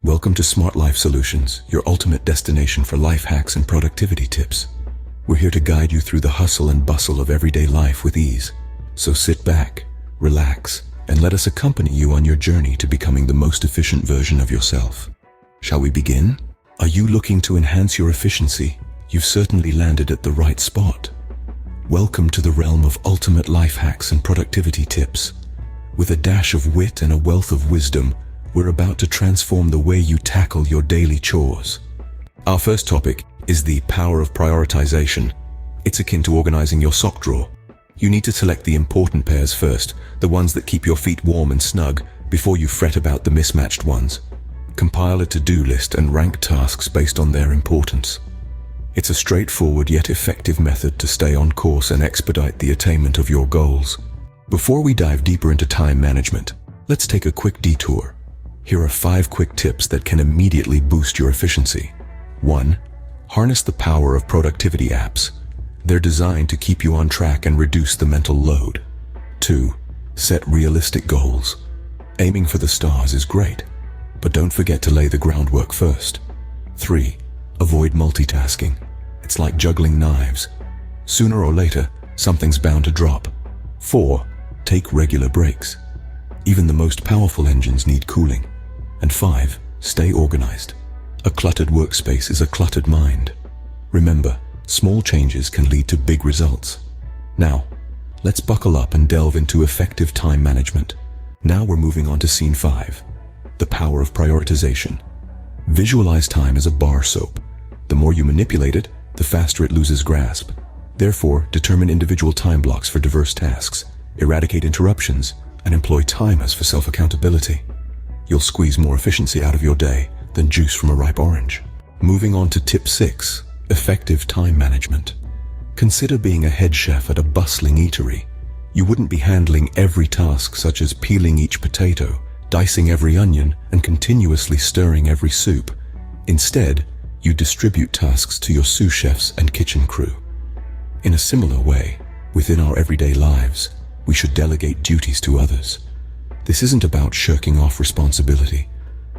Welcome to SmartLife Solutions, your ultimate destination for life hacks and productivity tips. We're here to guide you through the hustle and bustle of everyday life with ease. So sit back, relax, and let us accompany you on your journey to becoming the most efficient version of yourself. Shall we begin? Are you looking to enhance your efficiency? You've certainly landed at the right spot. Welcome to the realm of ultimate life hacks and productivity tips. With a dash of wit and a wealth of wisdom, we're about to transform the way you tackle your daily chores. Our first topic is the power of prioritization. It's akin to organizing your sock drawer. You need to select the important pairs first, the ones that keep your feet warm and snug, before you fret about the mismatched ones. Compile a to-do list and rank tasks based on their importance. It's a straightforward yet effective method to stay on course and expedite the attainment of your goals. Before we dive deeper into time management, let's take a quick detour. Here are 5 quick tips that can immediately boost your efficiency. 1. Harness the power of productivity apps. They're designed to keep you on track and reduce the mental load. 2. Set realistic goals. Aiming for the stars is great, but don't forget to lay the groundwork first. 3. Avoid multitasking. It's like juggling knives. Sooner or later, something's bound to drop. 4. Take regular breaks. Even the most powerful engines need cooling. And 5. Stay organized. A cluttered workspace is a cluttered mind. Remember, small changes can lead to big results. Now, let's buckle up and delve into effective time management. Now we're moving on to scene 5, the power of prioritization. Visualize time as a bar soap. The more you manipulate it, the faster it loses grasp. Therefore, determine individual time blocks for diverse tasks, eradicate interruptions, and employ timers for self-accountability. You'll squeeze more efficiency out of your day than juice from a ripe orange. Moving on to tip 6, effective time management. Consider being a head chef at a bustling eatery. You wouldn't be handling every task such as peeling each potato, dicing every onion, and continuously stirring every soup. Instead, you distribute tasks to your sous chefs and kitchen crew. In a similar way, within our everyday lives, we should delegate duties to others. This isn't about shirking off responsibility,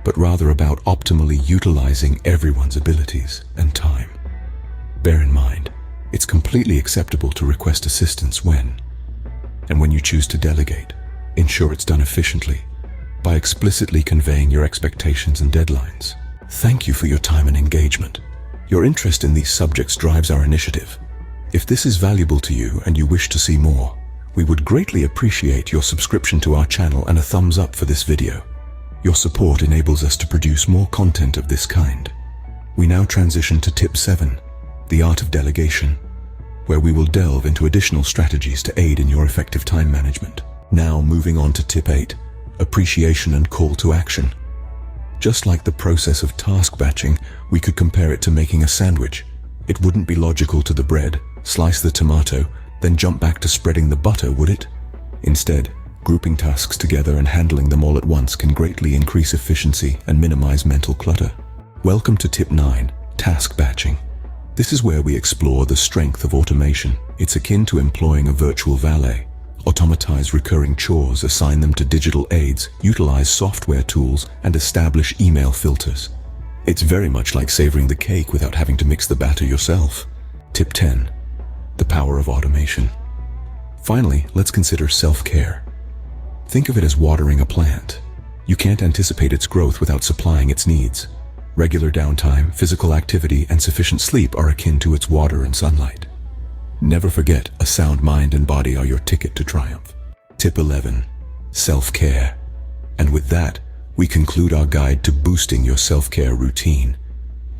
but rather about optimally utilizing everyone's abilities and time. Bear in mind, it's completely acceptable to request assistance when you choose to delegate, ensure it's done efficiently by explicitly conveying your expectations and deadlines. Thank you for your time and engagement. Your interest in these subjects drives our initiative. If this is valuable to you and you wish to see more, we would greatly appreciate your subscription to our channel and a thumbs up for this video. Your support enables us to produce more content of this kind. We now transition to tip 7, the Art of Delegation, where we will delve into additional strategies to aid in your effective time management. Now moving on to tip 8, appreciation and call to action. Just like the process of task batching, we could compare it to making a sandwich. It wouldn't be logical to the bread, slice the tomato, then jump back to spreading the butter, would it? Instead, grouping tasks together and handling them all at once can greatly increase efficiency and minimize mental clutter. Welcome to tip 9, task batching. This is where we explore the strength of automation. It's akin to employing a virtual valet. Automatize recurring chores, assign them to digital aids, utilize software tools, and establish email filters. It's very much like savoring the cake without having to mix the batter yourself. Tip 10. The power of automation. Finally, let's consider self-care. Think of it as watering a plant. You can't anticipate its growth without supplying its needs. Regular downtime, physical activity, and sufficient sleep are akin to its water and sunlight. Never forget, a sound mind and body are your ticket to triumph. Tip 11. Self-care. And with that, we conclude our guide to boosting your self-care routine.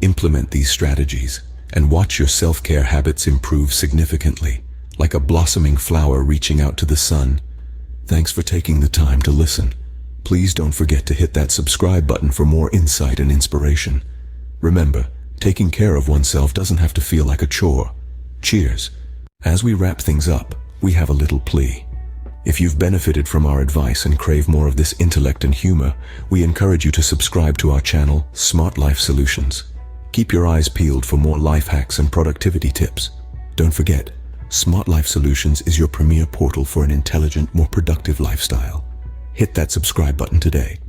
Implement these strategies and watch your self-care habits improve significantly, like a blossoming flower reaching out to the sun. Thanks for taking the time to listen. Please don't forget to hit that subscribe button for more insight and inspiration. Remember, taking care of oneself doesn't have to feel like a chore. Cheers. As we wrap things up, we have a little plea. If you've benefited from our advice and crave more of this intellect and humor, we encourage you to subscribe to our channel, SmartLife Solutions. Keep your eyes peeled for more life hacks and productivity tips. Don't forget, SmartLife Solutions is your premier portal for an intelligent, more productive lifestyle. Hit that subscribe button today.